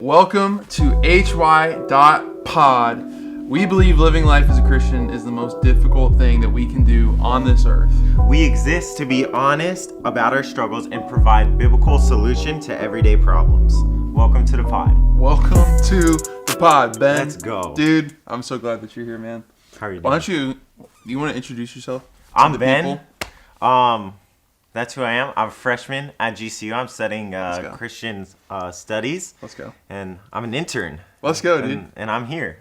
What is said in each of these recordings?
Welcome to Hy.Pod. We believe living life as a Christian is the most difficult thing that we can do on this earth. We exist to be honest about our struggles and provide biblical solution to everyday problems. Welcome to the pod. Welcome to the pod, Ben. Let's go. Dude, I'm so glad that you're here, man. How are you doing? Why don't you want to introduce yourself? I'm Ben. That's who I am. I'm a freshman at GCU. I'm studying Christian studies. Let's go. And I'm an intern. Let's go, dude. And I'm here.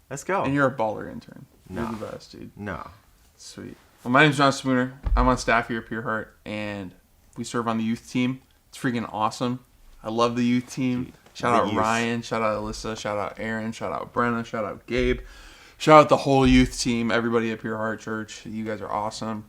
Let's go. And you're a baller intern. No. You're the best, dude. No. Sweet. Well, my name's John Spooner. I'm on staff here at Pure Heart, and we serve on the youth team. It's freaking awesome. I love the youth team. Shout out Ryan. Shout out Alyssa. Shout out Aaron. Shout out Brenna. Shout out Gabe. Shout out the whole youth team. Everybody at Pure Heart Church. You guys are awesome.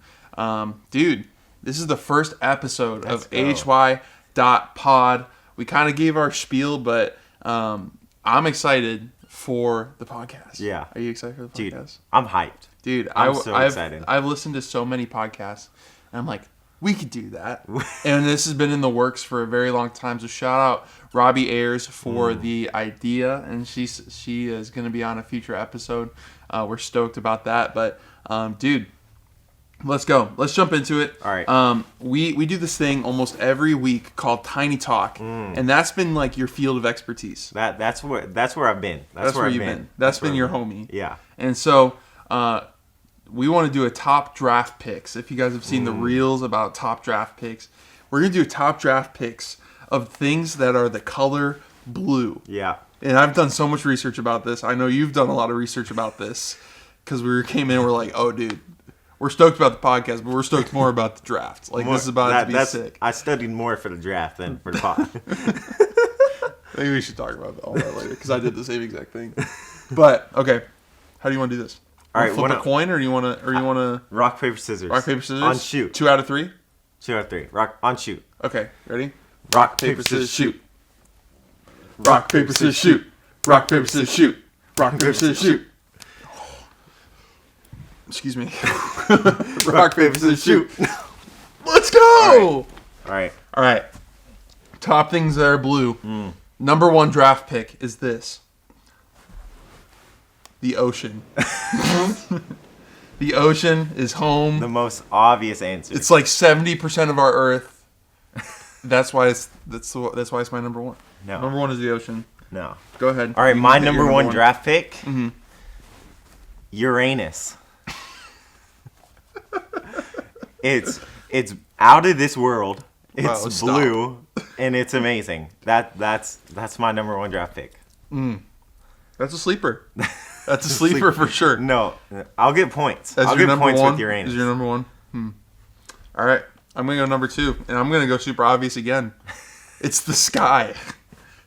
Dude, this is the first episode of Hy.Pod. We kind of gave our spiel, but I'm excited for the podcast. Yeah. Are you excited for the podcast? Dude, I'm hyped. Dude, I'm so excited. I've listened to so many podcasts, and I'm like, we could do that. And this has been in the works for a very long time. So shout out Robbie Ayers for the idea, and she is going to be on a future episode. We're stoked about that. But dude, let's go. Let's jump into it. All right. We do this thing almost every week called Tiny Talk, and that's been like your field of expertise. That's where I've been. That's where you've been. That's been your homie. Yeah. And so we want to do a top draft picks. If you guys have seen the reels about top draft picks, we're going to do a top draft picks of things that are the color blue. Yeah. And I've done so much research about this. I know you've done a lot of research about this because we came in and we're like, oh, dude, we're stoked about the podcast, but we're stoked more about the draft. Like, this is about to be sick. I studied more for the draft than for the pod. Maybe we should talk about all that later because I did the same exact thing. But, okay. How do you want to do this? All right, flip a coin, or do you want to rock, paper, scissors? Rock, paper, scissors. On shoot. 2 out of 3. 2 out of 3. Rock on shoot. Okay, ready? Rock, paper, scissors, shoot. Rock, paper, scissors, shoot. Rock, paper, scissors, shoot. Rock, paper, scissors, shoot. Excuse me. Rock, paper, scissors, shoot. Let's go. All right. Top things that are blue. Number 1 draft pick is this. The ocean. The ocean is home. The most obvious answer. It's like 70% of our Earth. That's why it's my number 1. No. Number 1 is the ocean. No. Go ahead. All right, my number 1 draft pick. Uranus. It's out of this world. It's blue, and it's amazing. That's my number 1 draft pick. That's a sleeper. That's a sleeper for sure. No, I'll get points. I'll get points with Uranus. Is your number 1? All right, I'm going to go number 2, and I'm going to go super obvious again. It's the sky.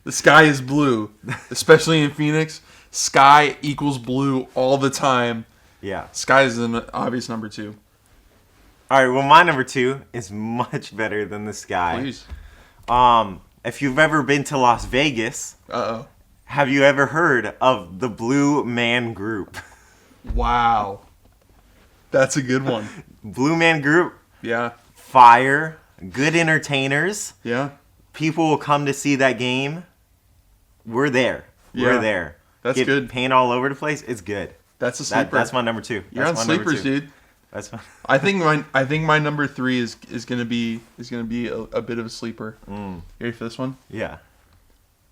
The sky is blue, especially in Phoenix. Sky equals blue all the time. Yeah. Sky is an obvious number 2. All right, well, my number 2 is much better than the sky. Please. If you've ever been to Las Vegas... Uh-oh. Have you ever heard of the Blue Man Group? Wow. That's a good one. Blue Man Group. Yeah. Fire. Good entertainers. Yeah. People will come to see that game. We're there. Yeah. We're there. That's good. Paint all over the place. It's good. That's a sleeper. That's my number 2. You're on sleepers, dude. That's my... I think my number 3 is gonna be a bit of a sleeper. You ready for this one? Yeah.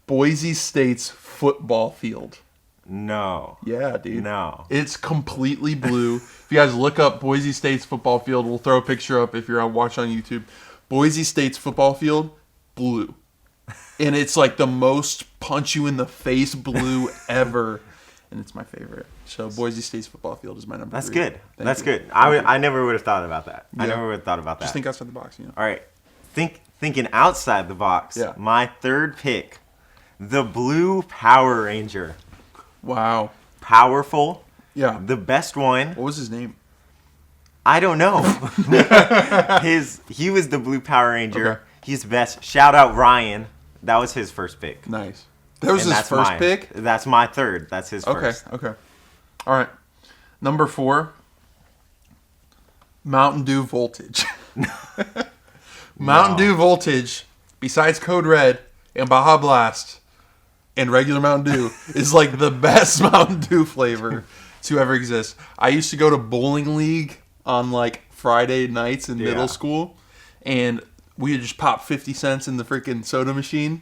Boise State's football field. No. Yeah, dude. No. It's completely blue. If you guys look up Boise State's football field, we'll throw a picture up if you're watching on YouTube. Boise State's football field, blue. And it's like the most punch you in the face blue ever. And it's my favorite. So Boise State's football field is my number 3. That's good. That's you. good. I never would have thought about that. Yeah. I never would have thought about that. Just think outside the box, you know. All right. Thinking outside the box. Yeah. My 3rd pick. The Blue Power Ranger. Wow. Powerful. Yeah. The best one. What was his name? I don't know. He was the Blue Power Ranger. Okay. He's the best. Shout out Ryan. That was his first pick. Nice. That was his first pick? That's my 3rd. That's his first. Okay. All right. Number 4. Mountain Dew Voltage. Mountain Dew Voltage, besides Code Red and Baja Blast, and regular Mountain Dew is like the best Mountain Dew flavor to ever exist. I used to go to bowling league on like Friday nights in middle school, and we would just pop 50 cents in the freaking soda machine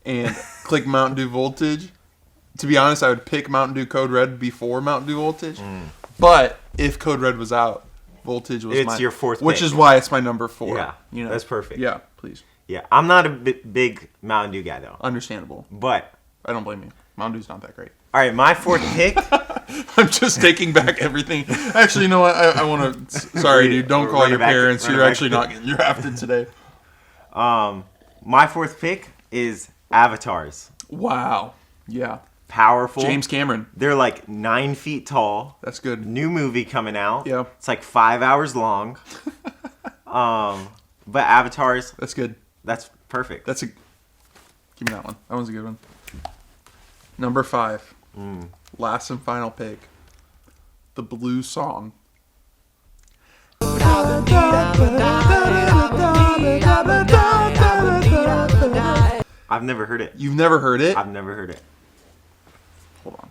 and click Mountain Dew Voltage. To be honest, I would pick Mountain Dew Code Red before Mountain Dew Voltage. But if Code Red was out, Voltage was It's your fourth which pick. is why it's my number 4. Yeah, you know? that's perfect. Yeah, please. Yeah, I'm not a big Mountain Dew guy, though. Understandable. But I don't blame you. Mountain Dew's not that great. all right, my fourth pick. I'm just taking back everything. Actually, you know what? I want to... Sorry, dude. Don't call Run it your back- parents. run it You're back. actually not getting drafted today. My fourth pick is Avatars. Wow. Yeah. Powerful. James Cameron. They're like 9 feet tall. That's good. New movie coming out. Yeah. It's like 5 hours long. But Avatars, That's good. that's perfect. That's a... Give me that one. That one's a good one. Number 5. Last and final pick. The Blue Song. I've never heard it. You've never heard it? I've never heard it. Hold on.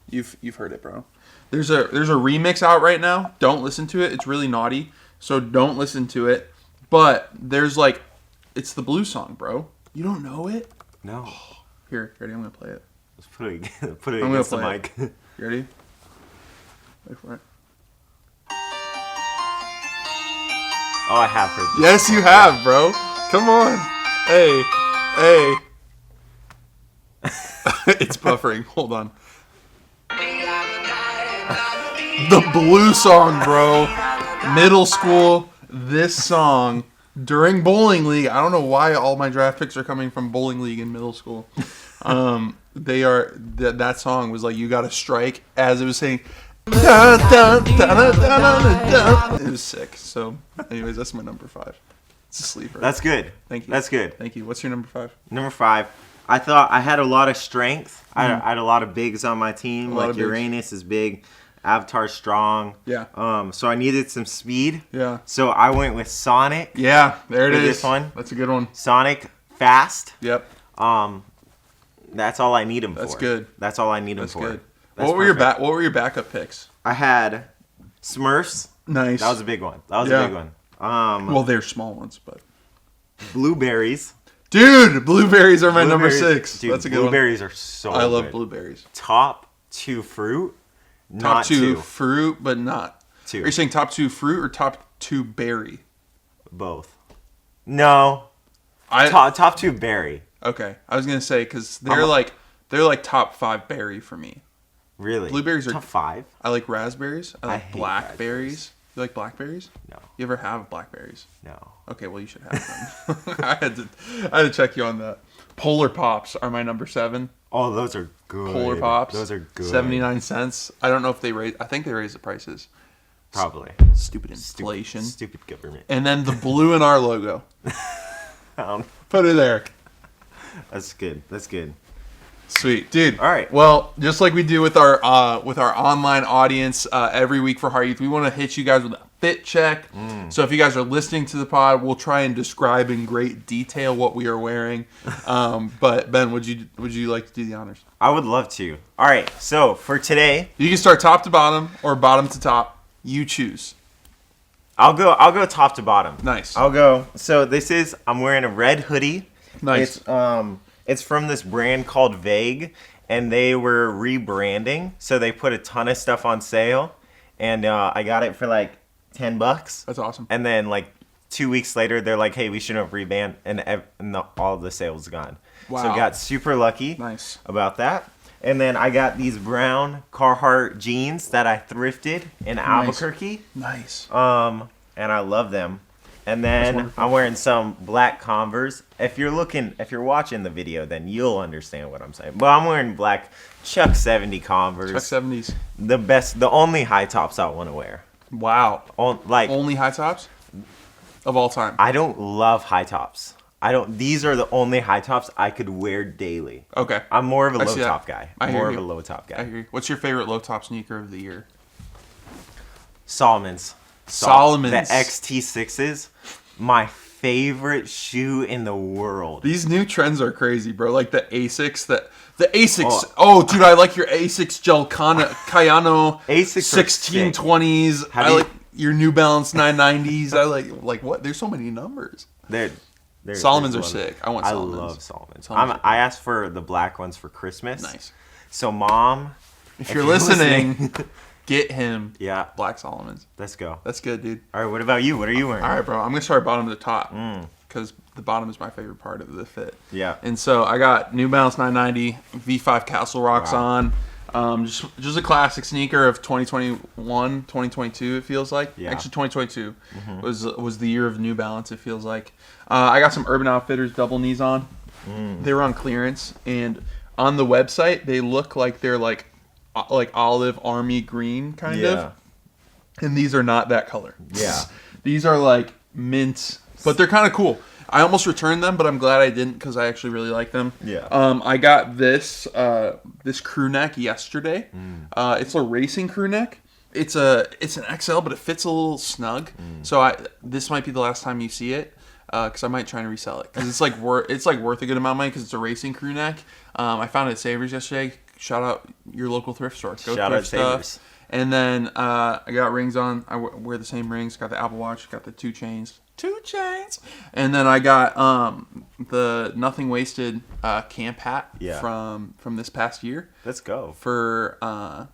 You've heard it, bro. There's a remix out right now. Don't listen to it. It's really naughty. So don't listen to it. But there's like, it's the Blue Song, bro. You don't know it? No. Here, ready? I'm gonna play it. Let's put it I'm against the gonna mic. You ready? Wait for it. Oh, I have heard this. Yes, you have, bro. Come on. Hey. It's buffering. Hold on. The Blue Song, bro. Middle school. This song during bowling league. I don't know why all my draft picks are coming from bowling league in middle school. They are that song was like you got to strike as it was saying. Dun, dun, dun, dun, dun, dun. It was sick. So, anyways, that's my number 5. It's a sleeper. That's good. Thank you. That's good. Thank you. What's your number 5? Number 5. I thought I had a lot of strength. I had a lot of bigs on my team. A lot Like of bigs. Uranus is big. Avatar's strong. Yeah. So I needed some speed. Yeah. So I went with Sonic. Yeah, there it For is. this one? That's a good one. Sonic, fast. Yep. That's all I need him for. That's good. That's all I need him That's for. good. That's What were perfect. your backup picks? I had Smurfs. Nice. That was a big one. That was Yeah. a big one. Well, they're small ones, but Blueberries. dude, blueberries are my number 6. Dude, That's a good one. blueberries are so I love good. blueberries. Top 2 fruit. Top Not 2 2. fruit, but not 2. Are you saying top 2 fruit or top 2 berry? Both. No. Top 2 berry. Okay, I was gonna say because they're like top 5 berry for me. Really? Blueberries are top 5. I like raspberries. I like hate blackberries. You like blackberries? No. You ever have blackberries? No. Okay, well you should have them. I had to check you on that. Polar Pops are my number 7. Oh, those are good. Polar Pops. Those are good. 79 cents. I don't know if they raise. I think they raise the prices. Probably. Stupid inflation. Stupid government. And then the blue in our logo. Um, Put it there. That's good. That's good. Sweet, dude. All right. Well, just like we do with our online audience every week for Heart Youth, we want to hit you guys with a fit check. So if you guys are listening to the pod, we'll try and describe in great detail what we are wearing. But Ben, would you like to do the honors? I would love to. All right. So for today, You can start top to bottom or bottom to top. You choose. I'll go top to bottom. Nice. I'll go. So I'm wearing a red hoodie. Nice. It's from this brand called Vague, and they were rebranding, so they put a ton of stuff on sale, and I got it for like $10. That's awesome. And then like 2 weeks later, they're like, "Hey, we shouldn't have rebanned," and all the sales gone. Wow. So I got super lucky. Nice. About that. And then I got these brown Carhartt jeans that I thrifted in Albuquerque. Nice. And I love them. And then I'm wearing some black Converse. If you're watching the video, then you'll understand what I'm saying. But I'm wearing black Chuck 70 Converse. Chuck 70s. The only high tops I want to wear. Wow. Like Only high tops of all time. I don't love high tops. These are the only high tops I could wear daily. Okay. I'm more of a I low see that. top guy. I hear More of you. a low top I guy. agree. What's your favorite low top sneaker of the year? Solomon's. Solomon's. The XT6s. My favorite shoe in the world. These new trends are crazy, bro. Like the Asics, the Asics. Oh, dude, I like your Asics Gel Cayano Asics 1620s. I like your New Balance 990s. I like what? There's so many numbers. Solomons are sick. I want Solomons. I love Solomons. I asked for the black ones for Christmas. Nice. So, Mom, if you're listening, get him black Solomons. Let's go. That's good, dude. All right, what about you? What are you wearing? All right, bro. I'm going to start bottom to the top because the bottom is my favorite part of the fit. Yeah. And so I got New Balance 990 V5 Castle Rocks on. Just a classic sneaker of 2021, 2022, it feels like. Yeah. Actually, 2022 was the year of New Balance, it feels like. I got some Urban Outfitters double knees on. They were on clearance, and on the website, they look like they're like olive army green, kind of. And these are not that color. Yeah. These are like mint, but they're kind of cool. I almost returned them, but I'm glad I didn't because I actually really like them. Yeah. I got this crew neck yesterday. It's a racing crew neck. It's an XL, but it fits a little snug. So this might be the last time you see it because I might try and resell it because it's worth a good amount of money because it's a racing crew neck. I found it at Savers yesterday. Shout out your local thrift store. Go Shout thrift out Savers. And then I got rings on. I wear the same rings. Got the Apple Watch. Got the 2 chains. 2 chains. And then I got the Nothing Wasted camp hat from this past year. Let's go. For and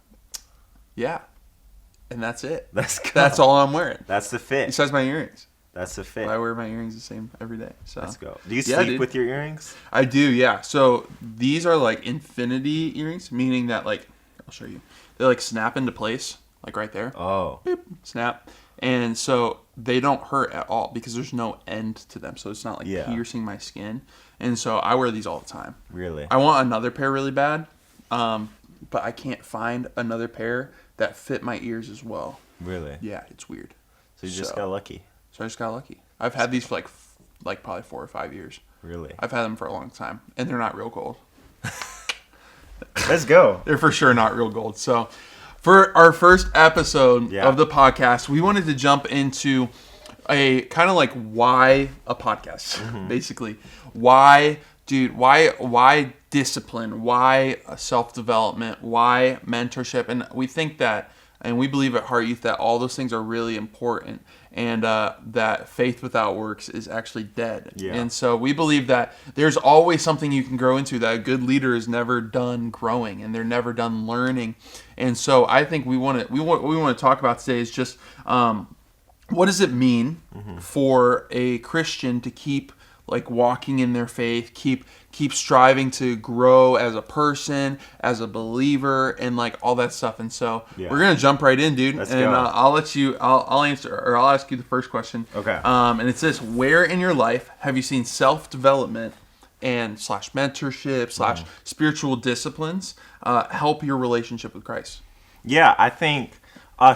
that's it. Let's go. That's all I'm wearing. That's the fit. Besides my earrings. That's the fit. I wear my earrings the same every day. So let's go. Do you sleep with your earrings? I do, yeah. So these are like infinity earrings, meaning that like I'll show you. They like snap into place, like right there. Oh. Boop, snap. And so they don't hurt at all because there's no end to them. So it's not like piercing my skin. And so I wear these all the time. Really? I want another pair really bad, but I can't find another pair that fit my ears as well. Really? Yeah, it's weird. So you just got lucky. So I just got lucky. I've had these for like probably 4 or 5 years. Really? I've had them for a long time, and they're not real gold. Let's go. They're for sure not real gold. So for our first episode of the podcast, we wanted to jump into a kind of like why a podcast, basically. Why discipline? Why self-development? Why mentorship? And we think that, and we believe at Heart Youth that all those things are really important, and that faith without works is actually dead. Yeah. And so we believe that there's always something you can grow into, that a good leader is never done growing and they're never done learning. And so I think what we want to talk about today is just what does it mean for a Christian to keep like walking in their faith, keep striving to grow as a person, as a believer, and like all that stuff. And so we're gonna jump right in, dude. Let's and go. I'll answer, or I'll ask you the first question. Okay. And it's this: where in your life have you seen self-development and /mentorship / spiritual disciplines help your relationship with Christ? Yeah, I think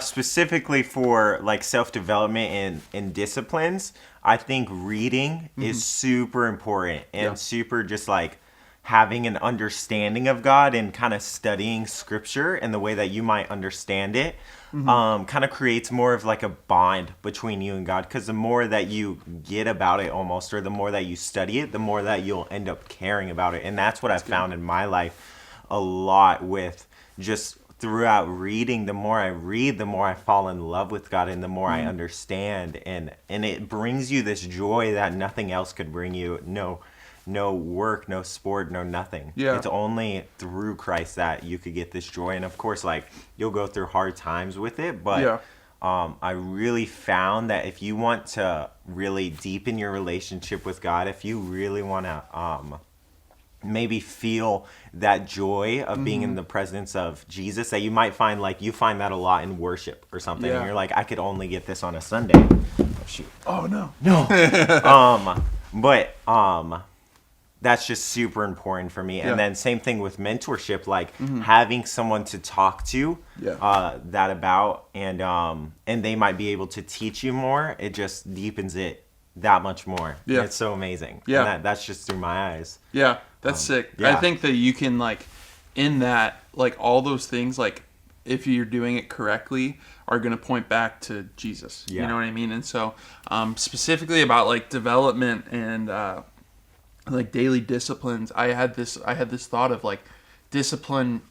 specifically for like self-development and disciplines, I think reading is super important and super just like having an understanding of God and kind of studying scripture and the way that you might understand it kind of creates more of like a bond between you and God, because the more that you get about it almost, or the more that you study it, the more that you'll end up caring about it. And that's what I've found in my life a lot with just throughout reading. The more I read, the more I fall in love with God and the more I understand, and it brings you this joy that nothing else could bring you. No work, no sport, no nothing. It's only through Christ that you could get this joy. And of course, like, you'll go through hard times with it, but I really found that if you want to really deepen your relationship with God, if you really want to maybe feel that joy of being in the presence of Jesus, that you might find like you find that a lot in worship or something, and you're like, I could only get this on a Sunday. Oh shoot. Oh no. But that's just super important for me. And then same thing with mentorship, like having someone to talk to that about, and they might be able to teach you more. It just deepens it that much more. Yeah. It's so amazing. Yeah. And that's just through my eyes. Yeah. That's sick. Yeah. I think that you can, like, in that, like, all those things, like, if you're doing it correctly, are going to point back to Jesus. Yeah. You know what I mean? And so specifically about like development and like daily disciplines, I had this thought of like discipline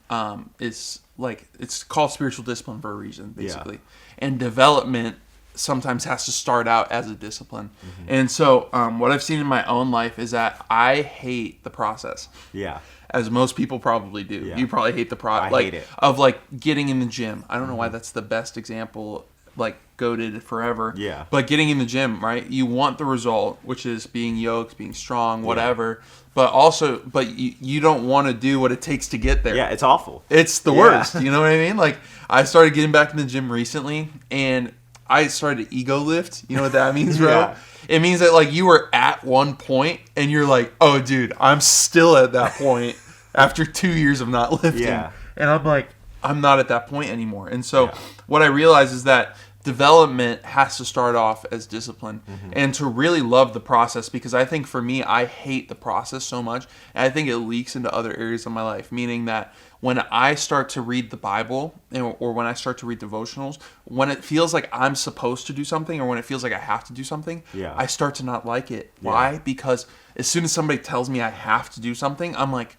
is like, it's called spiritual discipline for a reason, basically. Yeah. And development sometimes has to start out as a discipline. Mm-hmm. And so what I've seen in my own life is that I hate the process. Yeah. As most people probably do. Yeah. You probably hate the process. I hate it. Of like getting in the gym. I don't know why that's the best example, like goated forever. Yeah. But getting in the gym, right? You want the result, which is being yoked, being strong, whatever. Yeah. But you don't want to do what it takes to get there. Yeah, it's awful. It's the worst. You know what I mean? Like, I started getting back in the gym recently, and I started to ego lift. You know what that means, bro? Yeah. It means that like you were at one point and you're like, oh dude, I'm still at that point after 2 years of not lifting. Yeah. And I'm like, I'm not at that point anymore. And so what I realize is that development has to start off as discipline and to really love the process, because I think for me, I hate the process so much. And I think it leaks into other areas of my life, meaning that when I start to read the Bible or when I start to read devotionals, when it feels like I'm supposed to do something or when it feels like I have to do something, I start to not like it. Why? Because as soon as somebody tells me I have to do something, I'm like,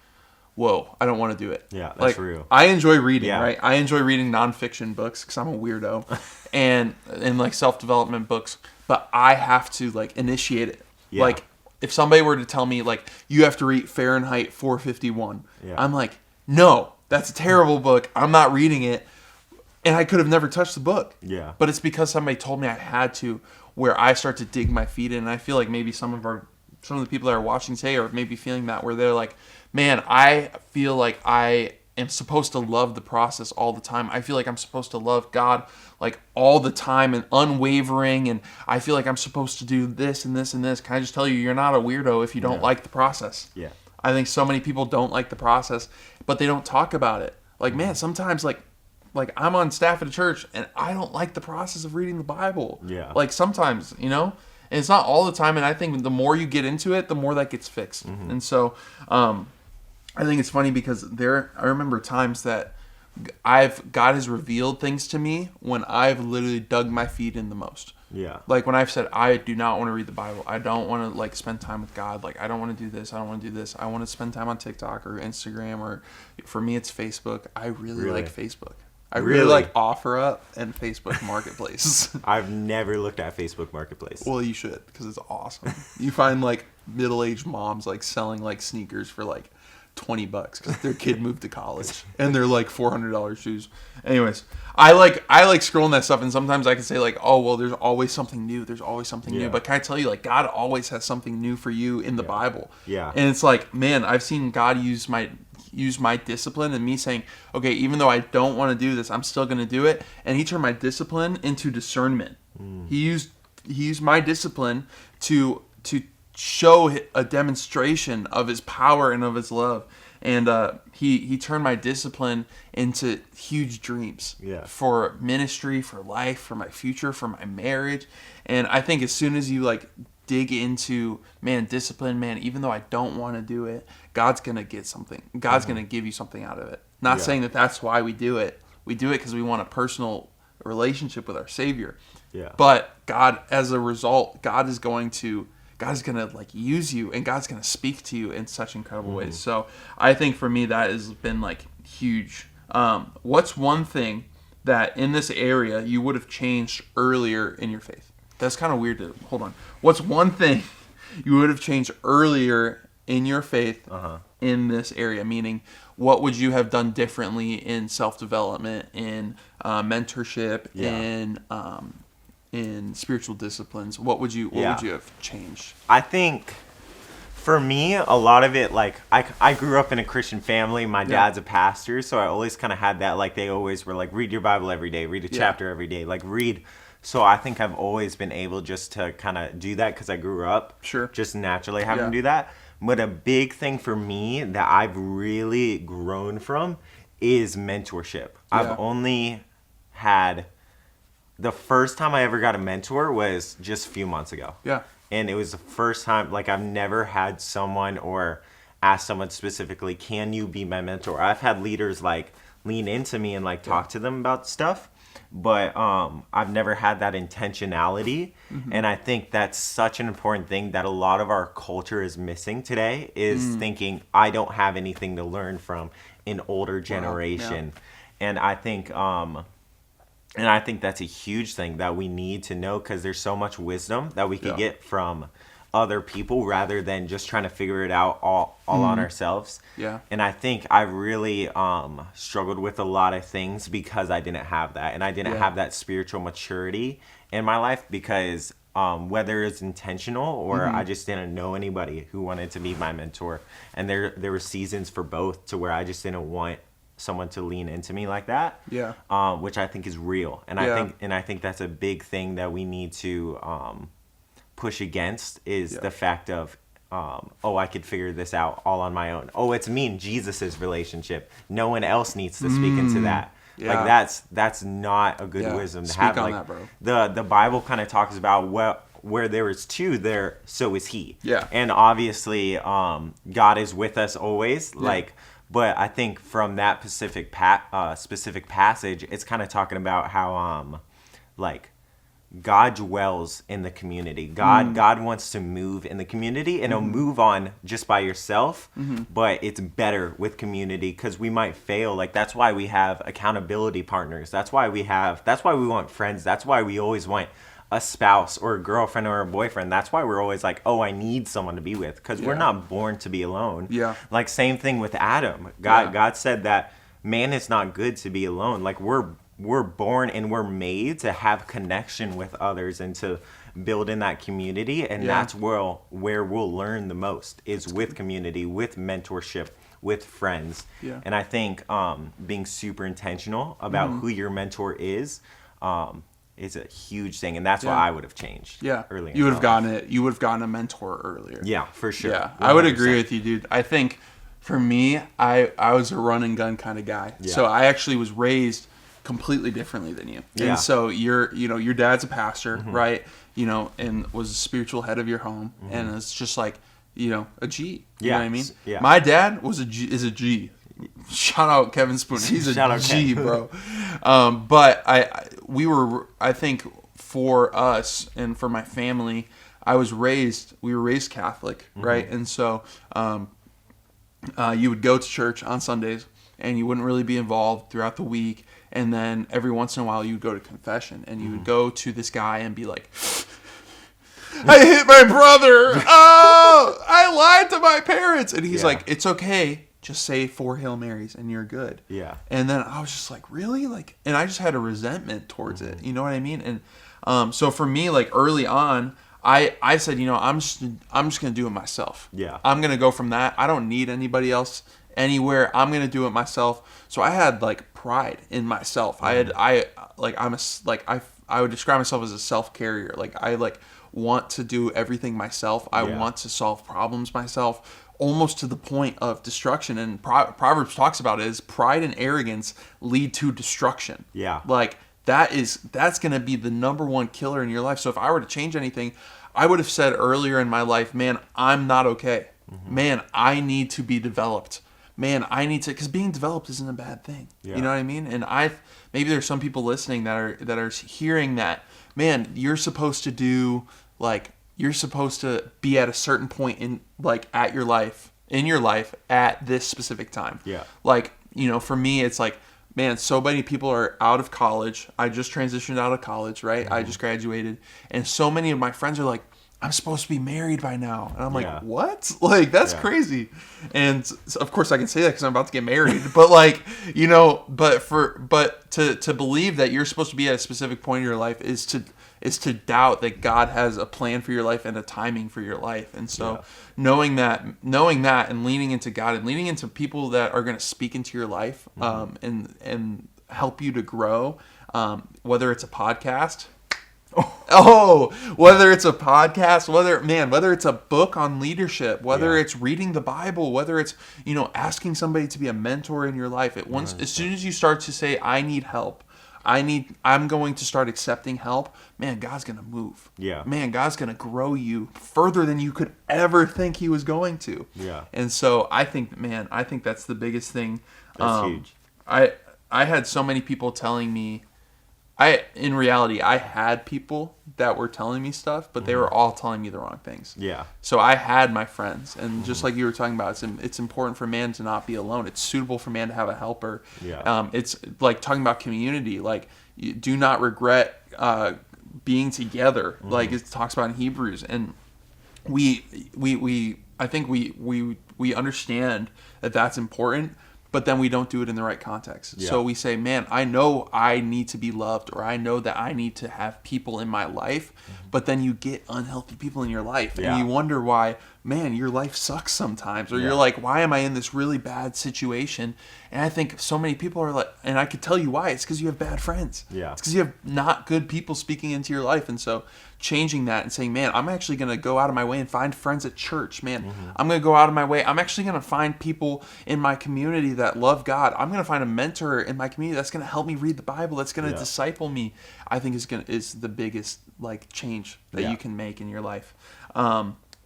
whoa, I don't want to do it. Yeah, that's like, real. I enjoy reading, right? I enjoy reading nonfiction books because I'm a weirdo and like self-development books, but I have to like initiate it. Yeah. Like if somebody were to tell me like, you have to read Fahrenheit 451, I'm like, no, that's a terrible book. I'm not reading it. And I could have never touched the book. Yeah. But it's because somebody told me I had to, where I start to dig my feet in. And I feel like maybe some of the people that are watching today are maybe feeling that, where they're like, man, I feel like I am supposed to love the process all the time. I feel like I'm supposed to love God like all the time and unwavering. And I feel like I'm supposed to do this and this and this. Can I just tell you, you're not a weirdo if you don't like the process. Yeah. I think so many people don't like the process, but they don't talk about it. Like, man, sometimes like I'm on staff at a church and I don't like the process of reading the Bible. Yeah. Like sometimes, you know, and it's not all the time. And I think the more you get into it, the more that gets fixed. Mm-hmm. And so, I think it's funny because I remember times that God has revealed things to me when I've literally dug my feet in the most. Yeah. Like when I've said, I do not want to read the Bible. I don't want to like spend time with God. Like I don't want to do this. I don't want to do this. I want to spend time on TikTok or Instagram, or for me it's Facebook. I really like Facebook. I really like OfferUp and Facebook Marketplace. I've never looked at Facebook Marketplace. Well, you should, because it's awesome. You find like middle-aged moms like selling like sneakers for like $20 because their kid moved to college and they're like $400 shoes. Anyways, I like scrolling that stuff, and sometimes I can say like, oh well, there's always something new. There's always something new. But can I tell you, like God always has something new for you in the Bible. Yeah. And it's like, man, I've seen God use my discipline and me saying, okay, even though I don't want to do this, I'm still going to do it. And he turned my discipline into discernment. He used my discipline to show a demonstration of his power and of his love. And he turned my discipline into huge dreams for ministry, for life, for my future, for my marriage. And I think as soon as you like dig into, man, discipline, man, even though I don't want to do it, God's going to get something. God's going to give you something out of it. Not saying that that's why we do it. We do it because we want a personal relationship with our Savior. Yeah. But God, as a result, God is going to like use you, and God's going to speak to you in such incredible ways. So I think for me, that has been like huge. What's one thing that in this area you would have changed earlier in your faith? That's kind of weird to hold on. What's one thing you would have changed earlier in your faith in this area? Meaning, what would you have done differently in self-development, in mentorship, in spiritual disciplines? What would you have changed? I think for me, a lot of it, like I grew up in a Christian family. My dad's a pastor, so I always kind of had that, like they always were like, read your Bible every day, read a chapter every day, like read. So I think I've always been able just to kind of do that because I grew up just naturally having to do that. But a big thing for me that I've really grown from is mentorship. I've only had, the first time I ever got a mentor was just a few months ago. Yeah. And it was the first time, like I've never had someone or asked someone specifically, can you be my mentor? I've had leaders like lean into me and like talk to them about stuff. But I've never had that intentionality. And I think that's such an important thing that a lot of our culture is missing today, is thinking I don't have anything to learn from an older generation. And I think that's a huge thing that we need to know, because there's so much wisdom that we could get from other people rather than just trying to figure it out all on ourselves. Yeah. And I think I really struggled with a lot of things because I didn't have that. And I didn't have that spiritual maturity in my life, because whether it's intentional or I just didn't know anybody who wanted to be my mentor. And there were seasons for both, to where I just didn't want someone to lean into me like that. Yeah. Which I think is real. And I think that's a big thing that we need to push against, is the fact of I could figure this out all on my own. It's me and Jesus's relationship. No one else needs to speak into that. Yeah. Like that's not a good wisdom to have. On like that, bro. The Bible kind of talks about where there is two, there so is he. Yeah. And obviously God is with us always. Like, but I think from that specific passage, it's kind of talking about how like God dwells in the community. God wants to move in the community, and he'll move on just by yourself, but it's better with community, because we might fail. Like, that's why we have accountability partners. That's why we want friends. That's why we always want a spouse or a girlfriend or a boyfriend. That's why we're always like, I need someone to be with, because we're not born to be alone. Yeah. Like, same thing with Adam. God said that man is not good to be alone. Like, we're born and we're made to have connection with others and to build in that community. And that's where we'll learn the most, is with community, with mentorship, with friends. Yeah. And I think being super intentional about who your mentor is a huge thing. And that's what I would have changed. Yeah. Early. You would have gotten it. You would have gotten a mentor earlier. Yeah, for sure. Yeah. 100%. I would agree with you, dude. I think for me, I was a run and gun kind of guy. Yeah. So I actually was raised completely differently than you. Yeah. And so your dad's a pastor, right? And was a spiritual head of your home, and it's just like, a G. You know what I mean? Yeah. My dad is a G. Shout out Kevin Spooner. He's a G, bro. But I think for us and for my family, we were raised Catholic, right? And so you would go to church on Sundays, and you wouldn't really be involved throughout the week. And then every once in a while, you'd go to confession, and you would go to this guy and be like, I hit my brother. Oh, I lied to my parents. And he's like, it's okay. Just say 4 Hail Marys and you're good. Yeah. And then I was just like, really? And I just had a resentment towards it. You know what I mean? And so for me, like early on, I said, I'm just going to do it myself. Yeah. I'm going to go from that. I don't need anybody else anywhere. I'm going to do it myself. So I had like pride in myself. I would describe myself as a self-carrier. Like, I want to do everything myself. I want to solve problems myself, almost to the point of destruction. And Proverbs talks about it as pride and arrogance lead to destruction. Yeah. Like, that's going to be the number one killer in your life. So if I were to change anything, I would have said earlier in my life, man, I'm not okay. Man, I need to be developed. Man, I need to, because being developed isn't a bad thing. Yeah. You know what I mean? And maybe there's some people listening that are hearing that, man, you're supposed to be at a certain point in your life at this specific time. Yeah. For me, it's like, man, so many people are out of college. I just transitioned out of college, right? I just graduated, and so many of my friends are like, I'm supposed to be married by now. And I'm like, what? That's crazy. And of course I can say that because I'm about to get married. But to believe that you're supposed to be at a specific point in your life is to doubt that God has a plan for your life and a timing for your life. And so knowing that and leaning into God and leaning into people that are going to speak into your life and help you to grow, whether it's a podcast, whether it's a podcast, whether it's a book on leadership, whether it's reading the Bible, whether it's, asking somebody to be a mentor in your life. As soon as you start to say, I need help, I'm going to start accepting help, man, God's going to move. Yeah. Man, God's going to grow you further than you could ever think he was going to. Yeah. And so I think that's the biggest thing. That's huge. I had so many people telling me, in reality, I had people that were telling me stuff, but they were all telling me the wrong things. Yeah. So I had my friends, and just like you were talking about, it's important for man to not be alone. It's suitable for man to have a helper. Yeah. It's like talking about community. Like, you do not regret being together. Like it talks about in Hebrews, and I think we understand that that's important, but then we don't do it in the right context. Yeah. So we say, man, I know I need to be loved, or I know that I need to have people in my life, but then you get unhealthy people in your life, and you wonder why, man, your life sucks sometimes, or you're like, why am I in this really bad situation? And I think so many people are like, and I could tell you why, it's because you have bad friends. Yeah. It's because you have not good people speaking into your life. And so changing that and saying, man, I'm actually going to go out of my way and find friends at church, man. I'm going to go out of my way. I'm actually going to find people in my community that love God. I'm going to find a mentor in my community that's going to help me read the Bible, that's going to disciple me. I think is the biggest like change that you can make in your life.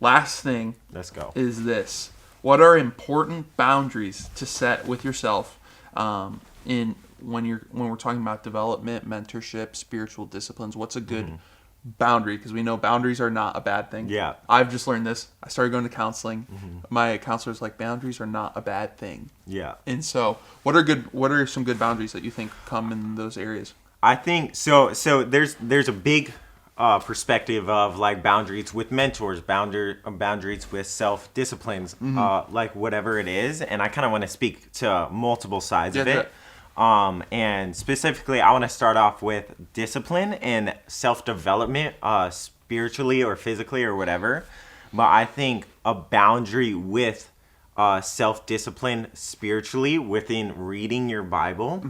Last thing, let's go, is this: what are important boundaries to set with yourself when we're talking about development, mentorship, spiritual disciplines? What's a good boundary? Because we know boundaries are not a bad thing. Yeah. I've just learned this. I started going to counseling. My counselor's like, boundaries are not a bad thing. Yeah. And so, what are some good boundaries that you think come in those areas? I think so. There's a big perspective of like boundaries with mentors, boundaries with self-disciplines, like whatever it is. And I kind of want to speak to multiple sides of it. And specifically, I want to start off with discipline and self-development, spiritually or physically or whatever. But I think a boundary with self-discipline spiritually within reading your Bible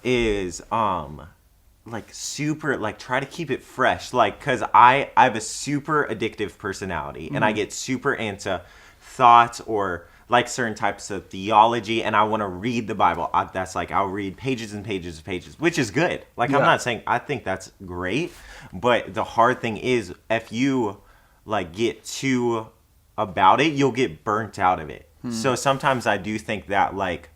is like super, like try to keep it fresh, like because I have a super addictive personality and I get super into thoughts or like certain types of theology, and I want to read the Bible. That's like I'll read pages and pages and pages, which is good. Like I'm not saying I think that's great, but the hard thing is if you like get too about it, you'll get burnt out of it. So sometimes I do think that like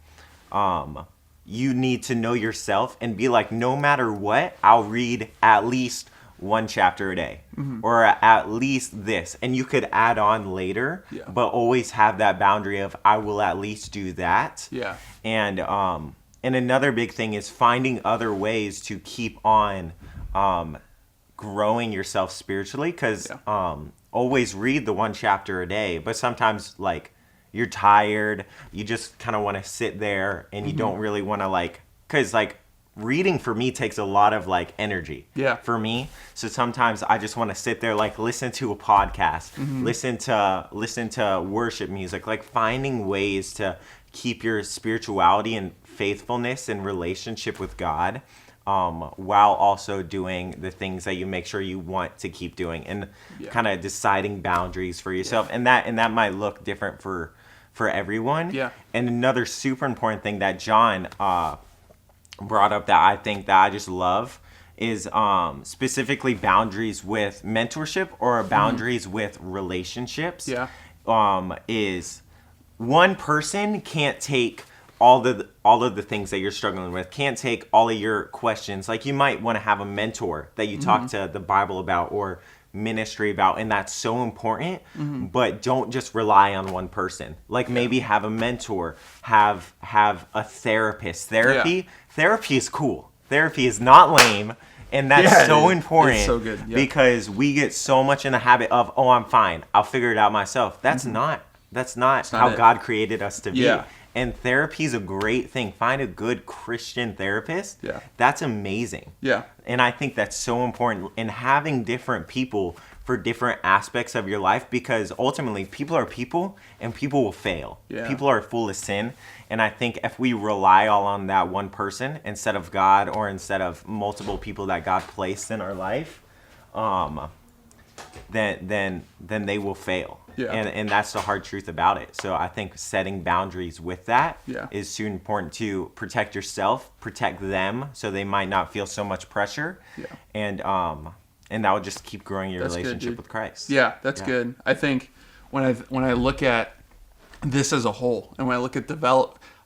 you need to know yourself and be like, no matter what, I'll read at least one chapter a day or at least this. And you could add on later, but always have that boundary of I will at least do that. Yeah. And another big thing is finding other ways to keep on growing yourself spiritually, because always read the one chapter a day, but sometimes like you're tired, you just kind of want to sit there and you don't really want to like, because like reading for me takes a lot of like energy for me. So sometimes I just want to sit there, like listen to a podcast, listen to worship music, like finding ways to keep your spirituality and faithfulness and relationship with God, while also doing the things that you make sure you want to keep doing, and kind of deciding boundaries for yourself. And that might look different for everyone. Yeah. And another super important thing that John brought up that I think that I just love is specifically boundaries with mentorship or boundaries with relationships. Yeah. Is one person can't take all of the things that you're struggling with, can't take all of your questions. Like you might want to have a mentor that you talk to the Bible about or ministry about, and that's so important. But don't just rely on one person. Like maybe have a mentor, have a therapist. Therapy is cool. Therapy is not lame, and that's so important. It's so good. Because we get so much in the habit of, oh, I'm fine, I'll figure it out myself. That's not how God created us to be. And therapy is a great thing. Find a good Christian therapist. Yeah. That's amazing. Yeah. And I think that's so important in having different people for different aspects of your life, because ultimately people are people and people will fail. Yeah. People are full of sin. And I think if we rely all on that one person instead of God, or instead of multiple people that God placed in our life, then they will fail. Yeah. And that's the hard truth about it. So I think setting boundaries with that is super important to protect yourself, protect them, so they might not feel so much pressure. Yeah. And that will just keep growing your relationship with Christ. Yeah, that's good. I think when I look at this as a whole, and when I look at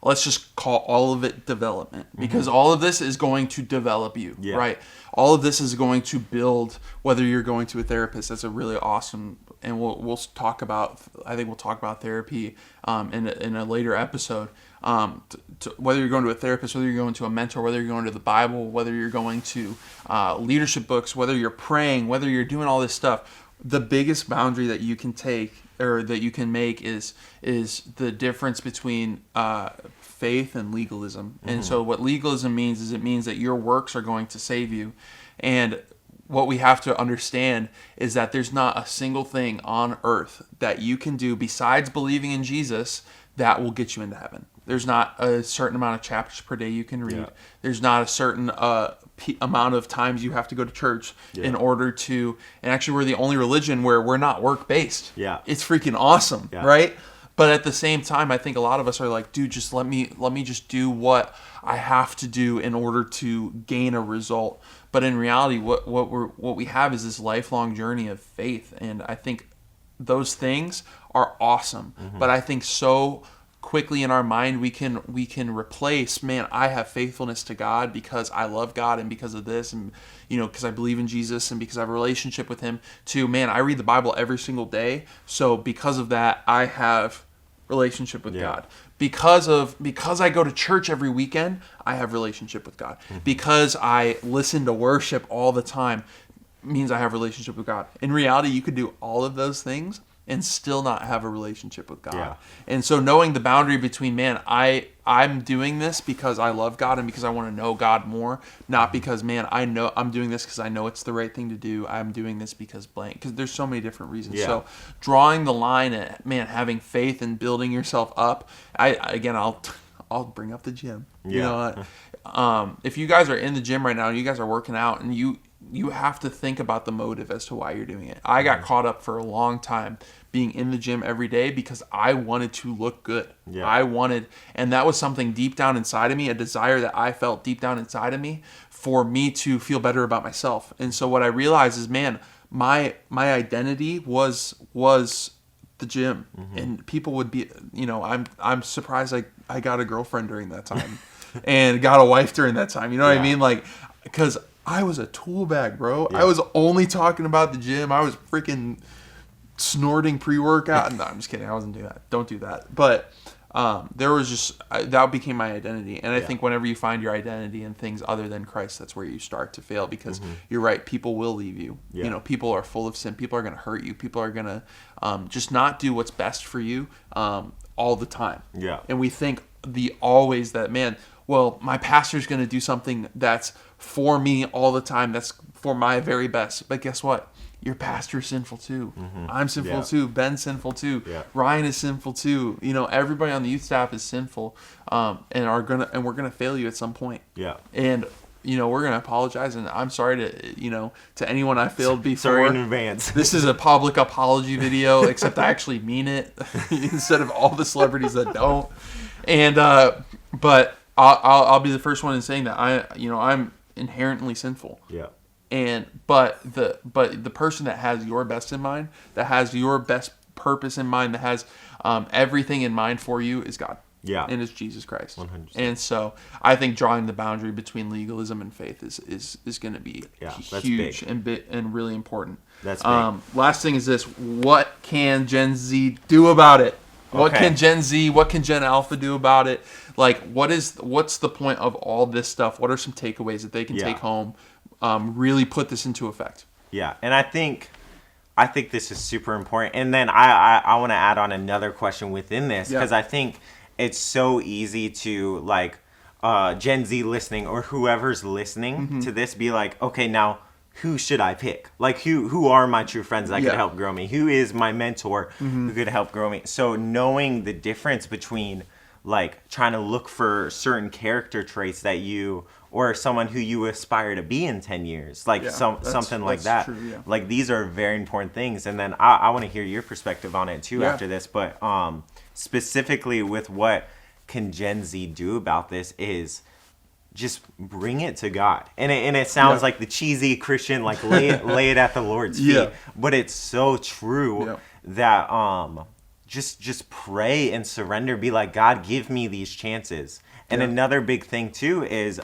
let's just call all of it development, because all of this is going to develop you, right? All of this is going to build, whether you're going to a therapist. That's a really awesome, and we'll talk about, I think we'll talk about therapy in a later episode. Whether you're going to a therapist, whether you're going to a mentor, whether you're going to the Bible, whether you're going to leadership books, whether you're praying, whether you're doing all this stuff, the biggest boundary that you can take, or that you can make, is the difference between faith and legalism. And so what legalism means is, it means that your works are going to save you. And what we have to understand is that there's not a single thing on earth that you can do besides believing in Jesus that will get you into heaven. There's not a certain amount of chapters per day you can read. There's not a certain amount of times you have to go to church in order to. And actually, we're the only religion where we're not work-based. It's freaking awesome, right? But at the same time, I think a lot of us are like, dude, just let me just do what I have to do in order to gain a result. But in reality, what we have is this lifelong journey of faith, and I think those things are awesome. But I think so quickly in our mind we can replace, man, I have faithfulness to God because I love God and because of this, and because I believe in Jesus and because I have a relationship with him, to, man, I read the Bible every single day, so because of that I have relationship with God. Because I go to church every weekend, I have relationship with God. Because I listen to worship all the time means I have relationship with God. In reality, you could do all of those things and still not have a relationship with God. And so knowing the boundary between, man, I'm doing this because I love God and because I want to know God more, not because, man, I know I'm doing this because I know it's the right thing to do. I'm doing this because blank, because there's so many different reasons. So drawing the line at, man, having faith and building yourself up. I'll bring up the gym. If you guys are in the gym right now and you guys are working out, and you have to think about the motive as to why you're doing it. I got caught up for a long time being in the gym every day because I wanted to look good. And that was something deep down inside of me, a desire that I felt deep down inside of me for me to feel better about myself. And so what I realized is, man, my identity was the gym. And people would be, I'm surprised I got a girlfriend during that time and got a wife during that time. You know what I mean? Like, because I was a tool bag, bro. I was only talking about the gym. I was freaking snorting pre-workout. No, I'm just kidding. I wasn't doing that. Don't do that. But there was just, that became my identity. And I think whenever you find your identity in things other than Christ, that's where you start to fail, because you're right. People will leave you. People are full of sin. People are going to hurt you. People are going to just not do what's best for you all the time. And we think always that, man, well, my pastor's going to do something that's for me all the time. That's for my very best. But guess what? Your pastor's sinful too. I'm sinful too. Ben's sinful too. Ryan is sinful too. Everybody on the youth staff is sinful, and we're gonna fail you at some point. And we're gonna apologize, and I'm sorry to anyone I failed before. Sorry in advance. This is a public apology video, except I actually mean it instead of all the celebrities that don't. And but I'll be the first one in saying that I'm inherently sinful. But the person that has your best in mind, that has your best purpose in mind, that has everything in mind for you, is God. And it's Jesus Christ. 100%. And so I think drawing the boundary between legalism and faith is going to be huge and really important. That's big. Last thing is this: what can Gen Z do about it? What can Gen Z, what can Gen Alpha do about it? Like, what's the point of all this stuff? What are some takeaways that they can take home? Really put this into effect. And I think this is super important. And then I want to add on another question within this, because I think it's so easy to, like, Gen Z listening or whoever's listening to this be like, okay, now who should I pick? Like, who are my true friends that could help grow me? Who is my mentor who could help grow me? So knowing the difference between, like, trying to look for certain character traits that you, or someone who you aspire to be in 10 years, like something like that. True, Like, these are very important things. And then I want to hear your perspective on it too after this. But specifically with what can Gen Z do about this is just bring it to God. And it sounds like the cheesy Christian, like lay it at the Lord's feet. But it's so true that just pray and surrender. Be like, God, give me these chances. And another big thing too is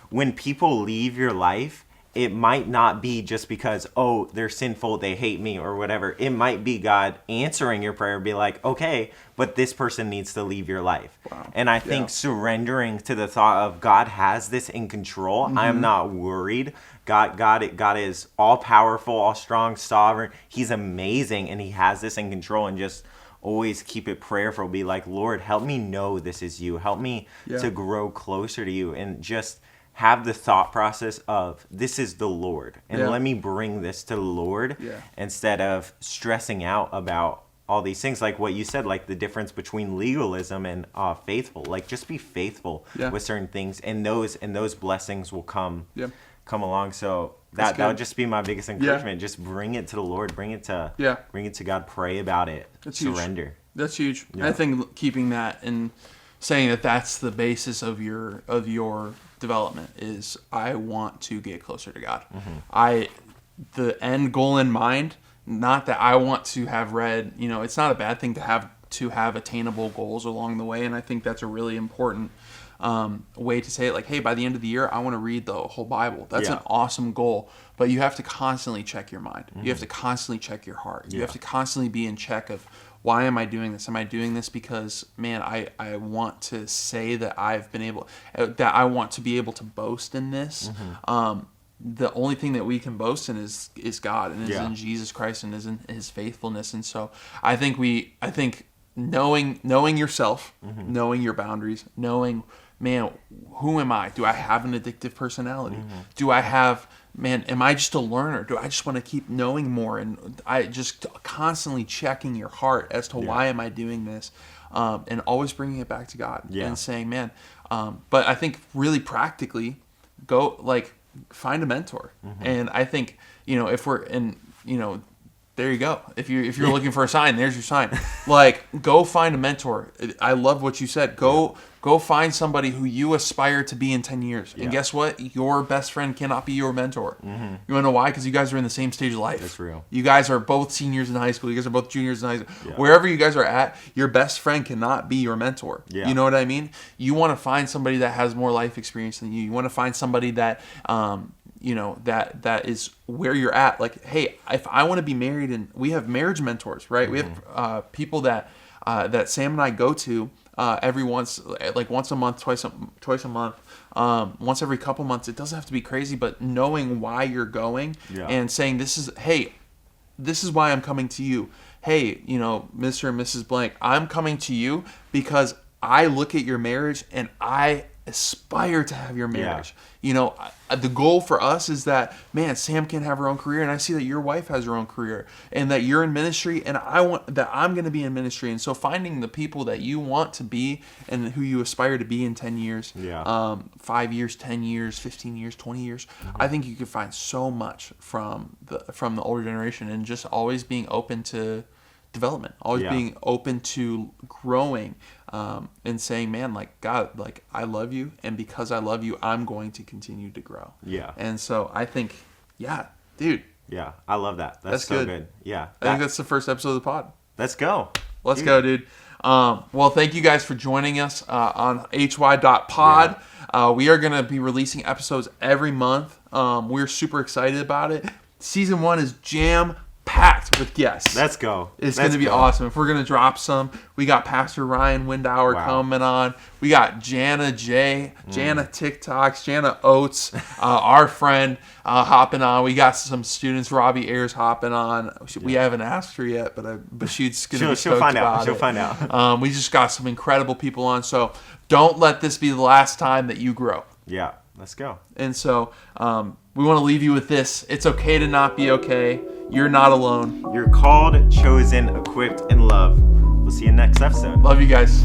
when people leave your life, it might not be just because, oh, they're sinful, they hate me or whatever. It might be God answering your prayer, be like, okay, but this person needs to leave your life. Wow. And I think surrendering to the thought of God has this in control. I am not worried. God is all powerful, all strong, sovereign. He's amazing, and he has this in control. And just always keep it prayerful. Be like, Lord, help me know this is you. Help me to grow closer to you, and just have the thought process of, this is the Lord, and let me bring this to the Lord instead of stressing out about all these things, like what you said, like the difference between legalism and faithful. Like, just be faithful with certain things, and those blessings will come along. So that would just be my biggest encouragement. Just bring it to the Lord, bring it to God, pray about it, surrender. Huge. That's huge. I think keeping that and saying that that's the basis of your development is, I want to get closer to God. The end goal in mind, not that I want to have read, it's not a bad thing to have attainable goals along the way. And I think that's a really important way to say it. Like, hey, by the end of the year, I want to read the whole Bible. That's an awesome goal. But you have to constantly check your mind. You have to constantly check your heart. You have to constantly be in check of, why am I doing this? Am I doing this because, man, I want to say that that I want to be able to boast in this. The only thing that we can boast in is God, and is in Jesus Christ, and is in his faithfulness. And so I think knowing yourself, knowing your boundaries, knowing, man, who am I? Do I have an addictive personality? Do I have, man, am I just a learner? Do I just want to keep knowing more? And I just constantly checking your heart as to why am I doing this? And always bringing it back to God and saying, man, but I think really practically go, like, find a mentor. And I think, if we're in, there you go. If you're looking for a sign, there's your sign. Like, go find a mentor. I love what you said. Go find somebody who you aspire to be in 10 years. And guess what? Your best friend cannot be your mentor. You want to know why? Because you guys are in the same stage of life. That's real. You guys are both seniors in high school. You guys are both juniors in high school. Wherever you guys are at, your best friend cannot be your mentor. You know what I mean? You want to find somebody that has more life experience than you. You want to find somebody that that is where you're at. Like, hey, if I want to be married, and we have marriage mentors, right? We have people that Sam and I go to once a month, twice a month, once every couple months. It doesn't have to be crazy, but knowing why you're going and saying, this is why I'm coming to you. Hey, Mr. and Mrs. Blank, I'm coming to you because I look at your marriage and I aspire to have your marriage. The goal for us is that, man, Sam can have her own career, and I see that your wife has her own career, and that you're in ministry, and I'm going to be in ministry. And so finding the people that you want to be and who you aspire to be in 10 years, 5 years, 10 years, 15 years, 20 years, I think you can find so much from the older generation, and just always being open to development, always being open to growing, and saying, man, like, God, like, I love you, and because I love you, I'm going to continue to grow. And so I think, dude. I love that. That's so good. I think that's the first episode of the pod. Let's go. Let's go, dude. Well, thank you guys for joining us on Hy.Pod. We are going to be releasing episodes every month. We're super excited about it. Season 1 is jam-packed with guests. Let's go. It's going to be awesome. If we're going to drop some, we got Pastor Ryan Windauer coming on. We got Jana J, Jana TikToks, Jana Oates, our friend, hopping on. We got some students, Robbie Ayers, hopping on. We haven't asked her yet, but she's going to be stoked about it. She'll find out. We just got some incredible people on, so don't let this be the last time that you grow. Let's go. And so we want to leave you with this. It's okay to not be okay. You're not alone. You're called, chosen, equipped, and loved. We'll see you next episode. Love you guys.